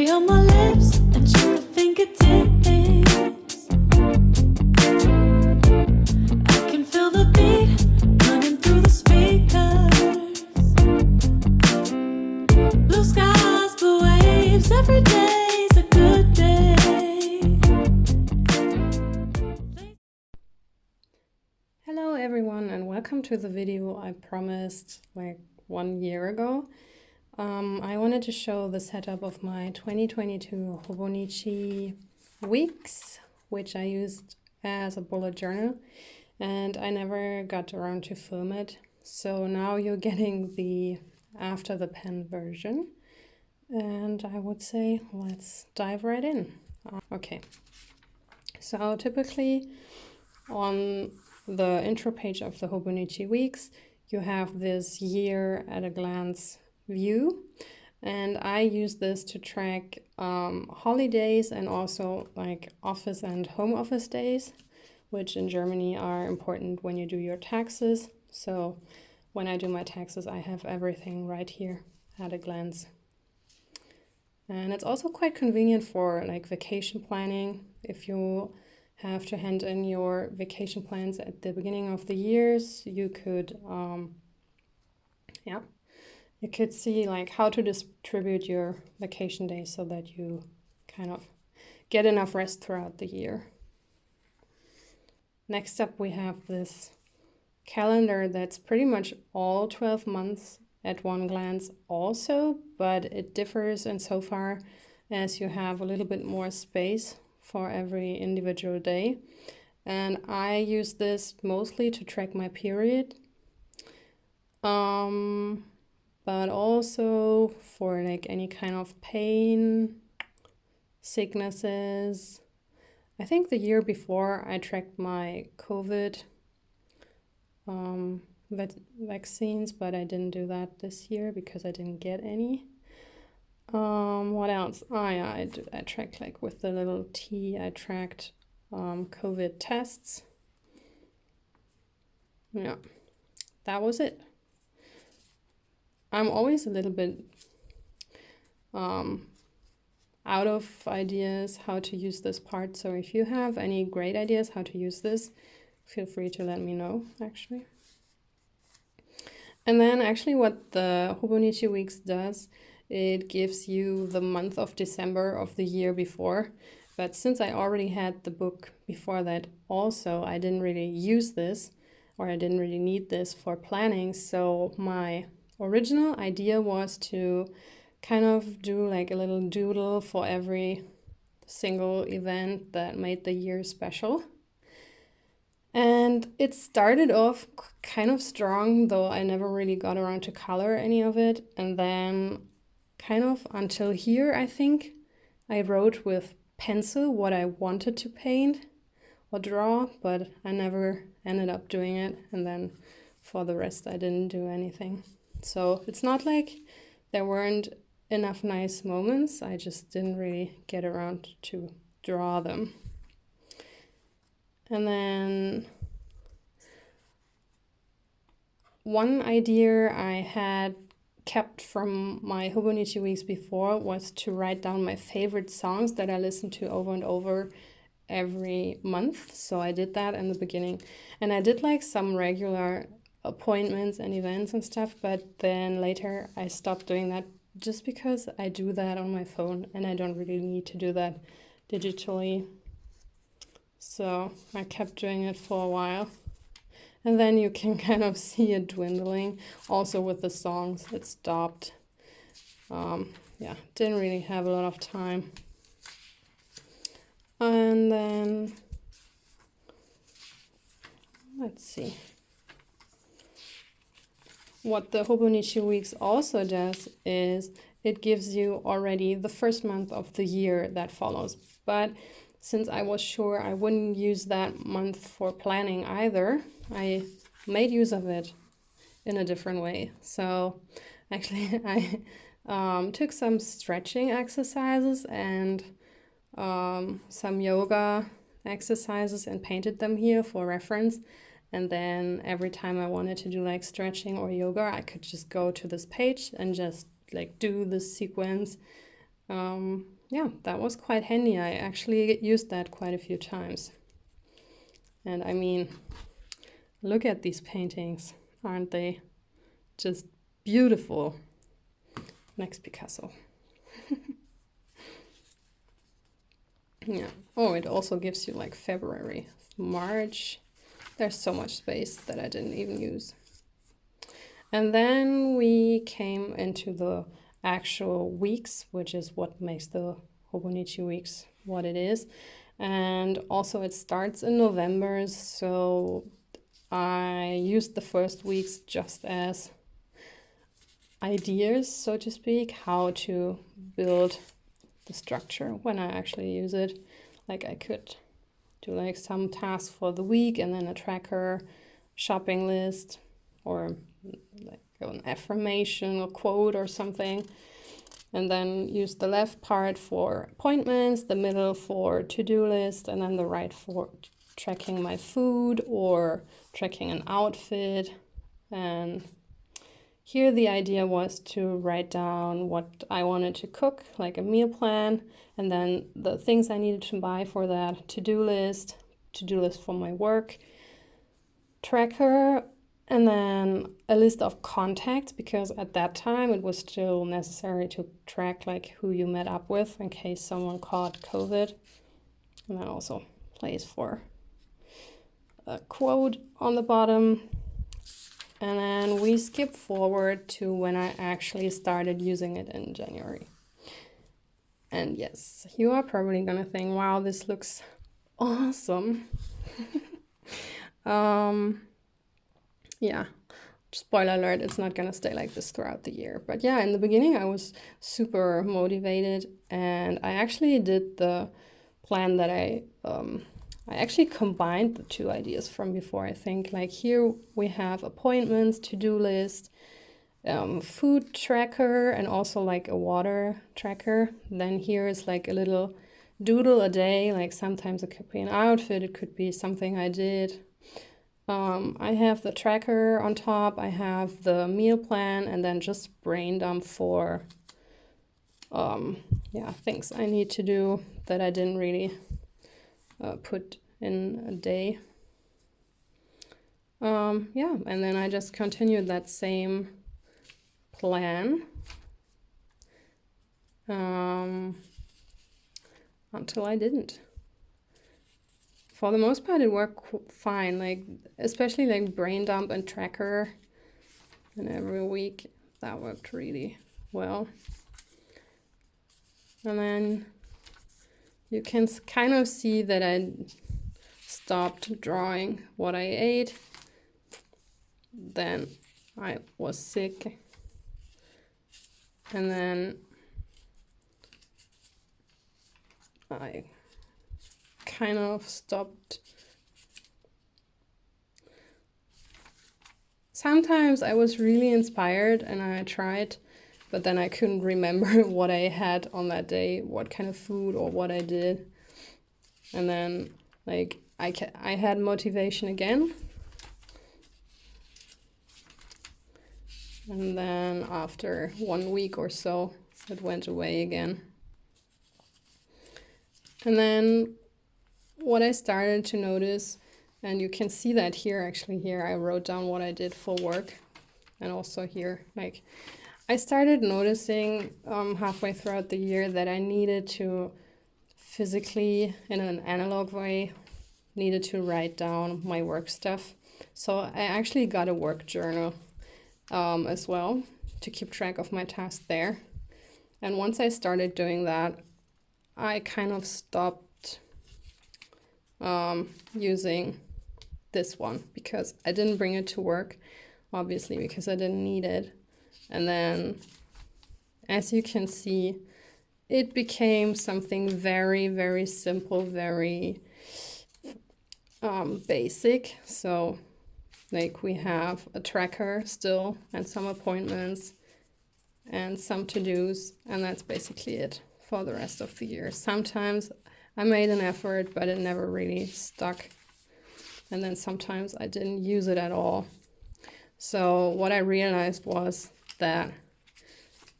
cherry on my lips and sugar fingertips. I can feel the beat running through the speakers. Blue skies, blue waves, every day's a good day. Hello everyone and welcome to the video I promised like 1 year ago. I wanted to show the setup of my 2022 Hobonichi weeks, which I used as a bullet journal, and I never got around to film it. So now you're getting the after the pen version, and I would say let's dive right in. Okay, so typically on the intro page of the Hobonichi weeks, you have this year at a glance view, and I use this to track holidays and also like office and home office days, which in Germany are important when you do your taxes. So when I do my taxes, I have everything right here at a glance. And it's also quite convenient for like vacation planning. If you have to hand in your vacation plans at the beginning of the years, you could you could see like how to distribute your vacation days so that you kind of get enough rest throughout the year. Next up, we have this calendar that's pretty much all 12 months at one glance also, but it differs insofar as you have a little bit more space for every individual day. And I use this mostly to track my period, but also for like any kind of pain, sicknesses. I think the year before I tracked my COVID vaccines, but I didn't do that this year because I didn't get any. What else? I tracked like with the little T, I tracked COVID tests. Yeah, that was it. I'm always a little bit out of ideas how to use this part. So if you have any great ideas how to use this, feel free to let me know actually. And then actually what the Hobonichi weeks does, it gives you the month of December of the year before. But since I already had the book before that also, I didn't really use this, or I didn't really need this for planning. So my original idea was to kind of do like a little doodle for every single event that made the year special. And it started off kind of strong, though I never really got around to color any of it. And then kind of until here, I think, I wrote with pencil what I wanted to paint or draw, but I never ended up doing it. And then for the rest, I didn't do anything. So it's not like there weren't enough nice moments. I just didn't really get around to draw them. And then one idea I had kept from my Hobonichi weeks before was to write down my favorite songs that I listen to over and over every month. So I did that in the beginning, and I did like some regular appointments and events and stuff, but then later I stopped doing that just because I do that on my phone and I don't really need to do that digitally. So I kept doing it for a while, and then you can kind of see it dwindling. Also with the songs, it stopped. Didn't really have a lot of time. And then let's see. What the Hobonichi weeks also does is it gives you already the first month of the year that follows. But since I was sure I wouldn't use that month for planning either, I made use of it in a different way. So actually I took some stretching exercises and some yoga exercises and painted them here for reference. And then every time I wanted to do like stretching or yoga, I could just go to this page and just like do this sequence yeah, that was quite handy. I actually used that quite a few times. And I mean, look at these paintings. Aren't they just beautiful? Next Picasso. Yeah. Oh, it also gives you like February, March. There's so much space that I didn't even use. And then we came into the actual weeks, which is what makes the Hobonichi weeks what it is. And also it starts in November, so I used the first weeks just as ideas, so to speak, how to build the structure when I actually use it. Like I could do like some tasks for the week and then a tracker, shopping list, or like an affirmation or quote or something. And then use the left part for appointments, the middle for to-do list, and then the right for tracking my food or tracking an outfit. And here the idea was to write down what I wanted to cook, like a meal plan, and then the things I needed to buy for that to-do list for my work tracker, and then a list of contacts, because at that time it was still necessary to track like who you met up with in case someone caught COVID. And then also place for a quote on the bottom. And then we skip forward to when I actually started using it in January. And yes, you are probably gonna think, wow, this looks awesome. Yeah, spoiler alert, it's not gonna stay like this throughout the year. But yeah, in the beginning I was super motivated, and I actually did the plan that I actually combined the two ideas from before. I think like here we have appointments, to-do list, food tracker, and also like a water tracker. Then here is like a little doodle a day, like sometimes it could be an outfit, it could be something I did. I have the tracker on top, I have the meal plan, and then just brain dump for yeah, things I need to do that I didn't really put in a day. Yeah, and then I just continued that same plan until I didn't. For the most part, it worked fine, like especially like brain dump and tracker, and every week that worked really well. And then you can kind of see that I stopped drawing what I ate. Then I was sick, and then I kind of stopped. Sometimes I was really inspired and I tried, but then I couldn't remember what I had on that day, what kind of food or what I did. And then like I had motivation again. And then after 1 week or so, it went away again. And then what I started to notice, and you can see that here, actually here, I wrote down what I did for work. And also here, like I started noticing halfway throughout the year that I needed to physically, in an analog way, needed to write down my work stuff. So I actually got a work journal as well to keep track of my tasks there. And once I started doing that, I kind of stopped using this one because I didn't bring it to work, obviously, because I didn't need it. And then, as you can see, it became something very, very simple, very basic. So like we have a tracker still and some appointments and some to-dos, and that's basically it for the rest of the year. Sometimes I made an effort, but it never really stuck. And then sometimes I didn't use it at all. So what I realized was that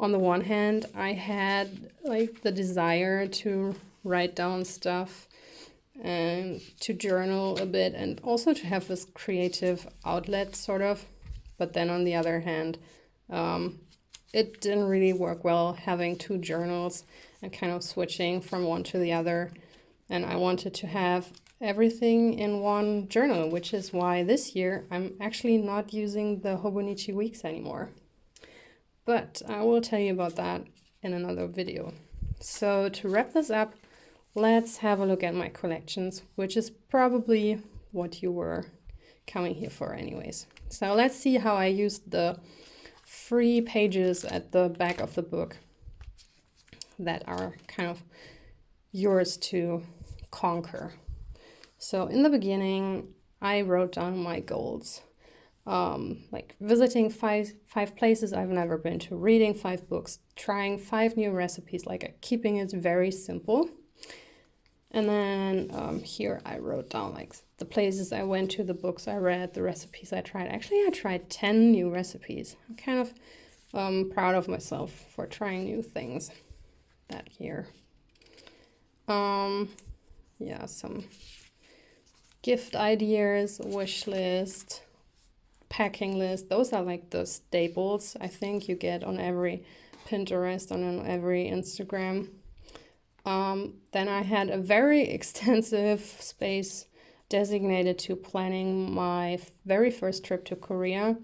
on the one hand, I had like the desire to write down stuff and to journal a bit and also to have this creative outlet sort of. But then on the other hand, it didn't really work well having two journals and kind of switching from one to the other. And I wanted to have everything in one journal, which is why this year I'm actually not using the Hobonichi weeks anymore. But I will tell you about that in another video. So to wrap this up, let's have a look at my collections, which is probably what you were coming here for anyways. So let's see how I used the free pages at the back of the book that are kind of yours to conquer. So in the beginning, I wrote down my goals. Like visiting five places I've never been to, reading 5 books, trying 5 new recipes, like keeping it very simple. And then here I wrote down like the places I went to, the books I read, the recipes I tried. Actually, I tried 10 new recipes. I'm kind of proud of myself for trying new things that year. Yeah, some gift ideas, wish list, packing list. Those are like the staples I think you get on every Pinterest and on every Instagram. Then I had a very extensive space designated to planning my very first trip to Korea,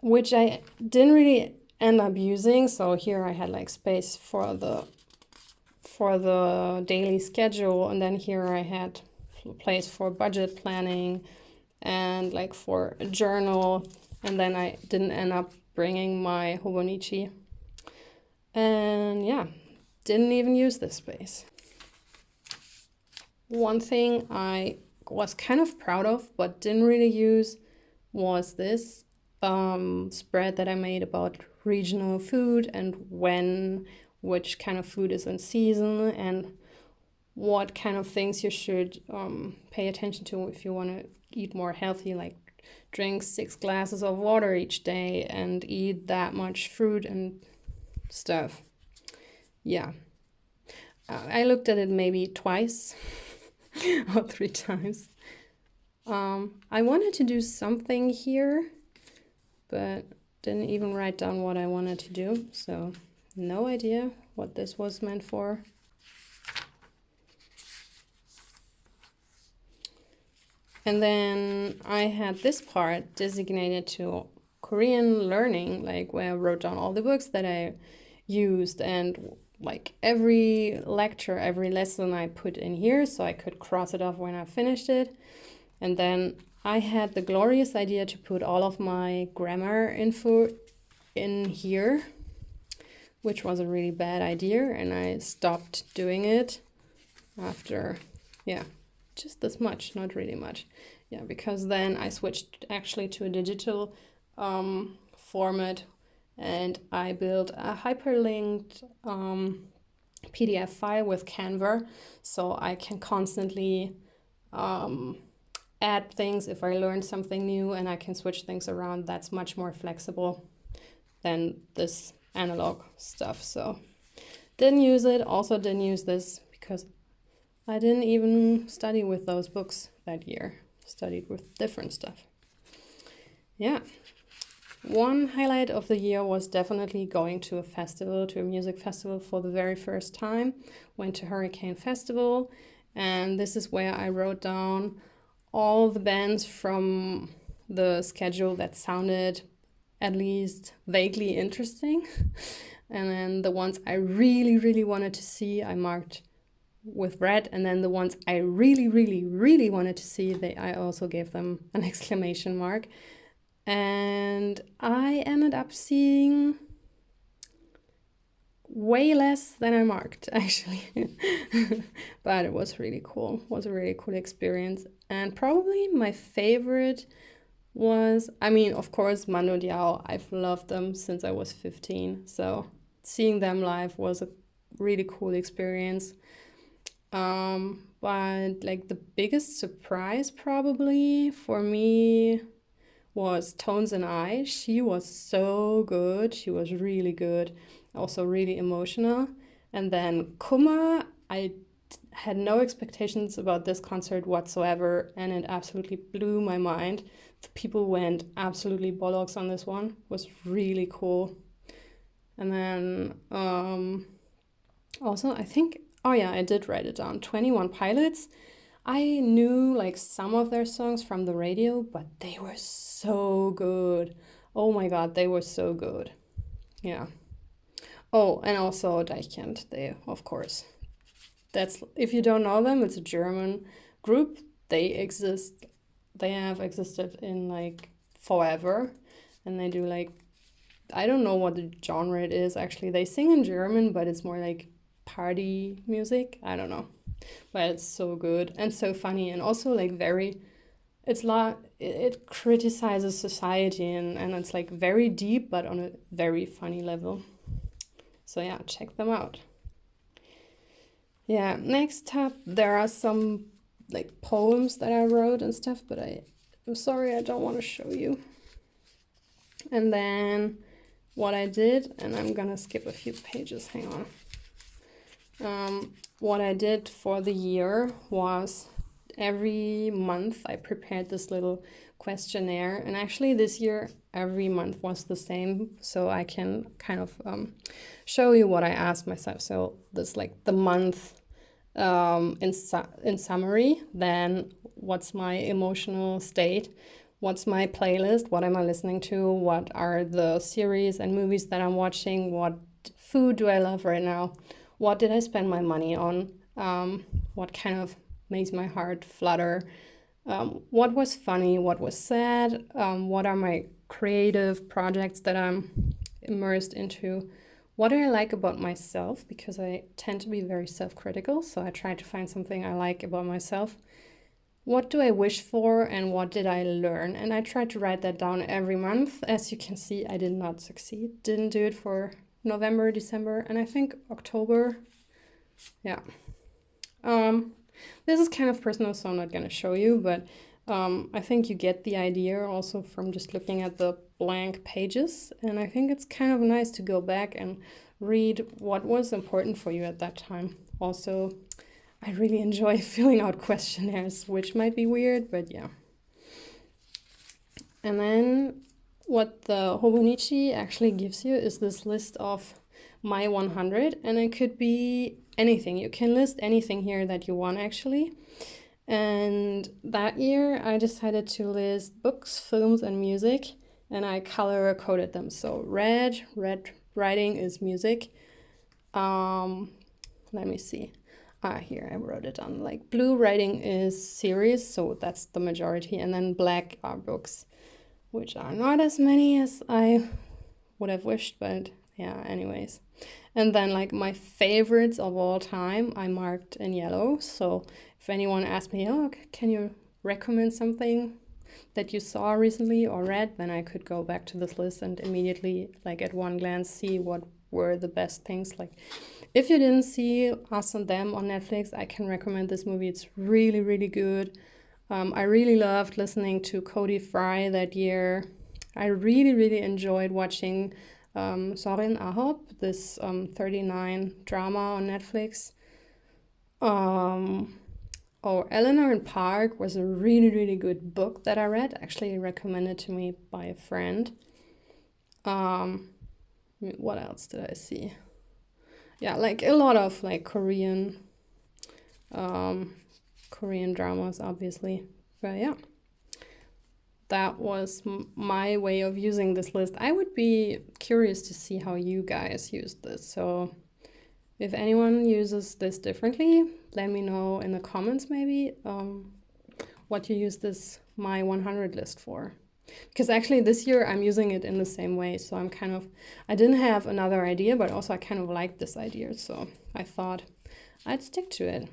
which I didn't really end up using. So here I had like space for the daily schedule, and then here I had a place for budget planning and like for a journal, and then I didn't end up bringing my Hobonichi. And yeah, didn't even use this space. One thing I was kind of proud of but didn't really use was this spread that I made about regional food and which kind of food is in season and what kind of things you should pay attention to if you want to eat more healthy, like drink 6 glasses of water each day and eat that much fruit and stuff. Yeah, I looked at it maybe twice or 3 times. I wanted to do something here, but didn't even write down what I wanted to do, so no idea what this was meant for. And then I had this part designated to Korean learning, like where I wrote down all the books that I used and like every lecture, every lesson I put in here so I could cross it off when I finished it. And then I had the glorious idea to put all of my grammar info in here, which was a really bad idea, and I stopped doing it after, yeah, just this much, not really much. Yeah, because then I switched actually to a digital format, and I built a hyperlinked PDF file with Canva, so I can constantly add things if I learned something new, and I can switch things around. That's much more flexible than this analog stuff. So didn't use it. Also didn't use this because I didn't even study with those books that year. Studied with different stuff. Yeah. One highlight of the year was definitely going to a festival, to a music festival for the very first time. Went to Hurricane Festival, and this is where I wrote down all the bands from the schedule that sounded at least vaguely interesting. And then the ones I really, really wanted to see, I marked with red. And then the ones I really, really, really wanted to see, I also gave them an exclamation mark. And I ended up seeing way less than I marked, actually. But it was really cool. It was a really cool experience. And probably my favorite was, I mean, of course, Mando Diao. I've loved them since I was 15. So seeing them live was a really cool experience. But like the biggest surprise probably for me was Tones and I. She was so good. She was really good. Also really emotional. And then Kuma, I had no expectations about this concert whatsoever, and it absolutely blew my mind. The people went absolutely bollocks on this one. It was really cool. And then also, I think, oh yeah, I did write it down. 21 Pilots. I knew like some of their songs from the radio, but they were so good. Oh my god, they were so good. Yeah. Oh, and also Deichkind, they, of course. That's, if you don't know them, it's a German group. They exist, they have existed in like forever, and they do like, I don't know what the genre it is actually. They sing in German, but it's more like party music. I don't know, but it's so good and so funny, and also like very, it's like it criticizes society, and it's like very deep, but on a very funny level. So yeah, check them out. Yeah, next up, there are some like poems that I wrote and stuff, but I'm sorry, I don't want to show you. And then what I did, and I'm gonna skip a few pages, hang on. What I did for the year was every month I prepared this little questionnaire, and actually this year every month was the same, so I can kind of show you what I asked myself. So this like the month in summary, then what's my emotional state, what's my playlist, what am I listening to, what are the series and movies that I'm watching, what food do I love right now, what did I spend my money on, what kind of makes my heart flutter, what was funny, what was sad, what are my creative projects that I'm immersed into, what do I like about myself, because I tend to be very self-critical, so I try to find something I like about myself. What do I wish for, and what did I learn? And I try to write that down every month. As you can see, I did not succeed. Didn't do it for November, December, and I think October. Yeah. This is kind of personal, so I'm not going to show you, but I think you get the idea also from just looking at the blank pages. And I think it's kind of nice to go back and read what was important for you at that time. Also, I really enjoy filling out questionnaires, which might be weird, but yeah. And then what the Hobonichi actually gives you is this list of my 100, and it could be anything. You can list anything here that you want actually. And that year I decided to list books, films, and music, and I color coded them. So red writing is music. Let me see. Here I wrote it down. Like blue writing is series, so that's the majority, and then black are books, which are not as many as I would have wished, but yeah, anyways. And then like my favorites of all time, I marked in yellow. So if anyone asked me, oh, can you recommend something that you saw recently or read, then I could go back to this list and immediately, like at one glance, see what were the best things. Like if you didn't see Us and Them on Netflix, I can recommend this movie. It's really, really good. I really loved listening to Cody Fry that year. I really, really enjoyed watching Sorin Ahop, this 39 drama on Netflix. Eleanor and Park was a really, really good book that I read, actually recommended to me by a friend. What else did I see? Yeah, like a lot of like Korean dramas, obviously. But yeah, that was my way of using this list. I would be curious to see how you guys use this. So if anyone uses this differently, let me know in the comments maybe what you use this My 100 list for. Because actually this year I'm using it in the same way. So I didn't have another idea, but also I kind of liked this idea. So I thought I'd stick to it.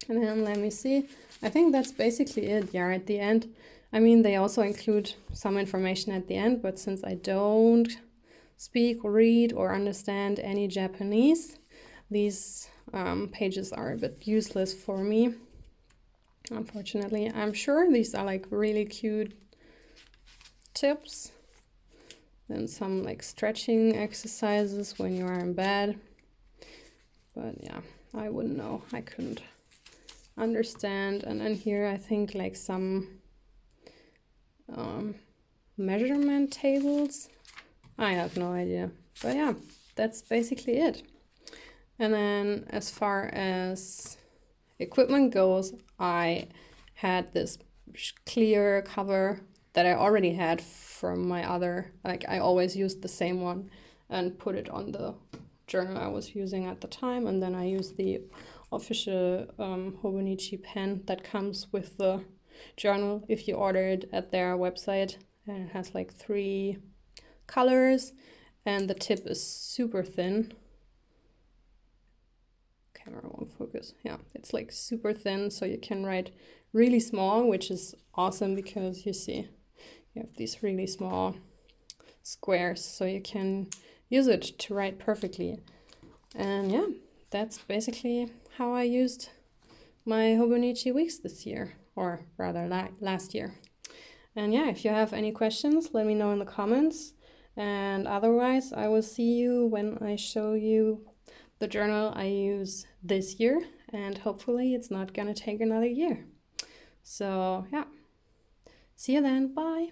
And then let me see. I think that's basically it. Yeah, at the end. I mean, they also include some information at the end, but since I don't speak, read, or understand any Japanese, these pages are a bit useless for me, unfortunately. I'm sure these are like really cute tips, then some like stretching exercises when you are in bed. But yeah, I wouldn't know, I couldn't understand. And then here I think like some measurement tables. I have no idea, but yeah, that's basically it. And then as far as equipment goes, I had this clear cover that I already had from my other, like I always used the same one and put it on the journal I was using at the time. And then I used the official Hobonichi pen that comes with the journal if you order it at their website, and it has like 3 colors and the tip is super thin. Camera won't focus. Yeah, it's like super thin, so you can write really small, which is awesome because you see you have these really small squares, so you can use it to write perfectly. And yeah, that's basically how I used my Hobonichi weeks this year, or rather last year. And yeah, if you have any questions, let me know in the comments. And otherwise, I will see you when I show you the journal I use this year. And hopefully it's not gonna take another year. So yeah, see you then, bye.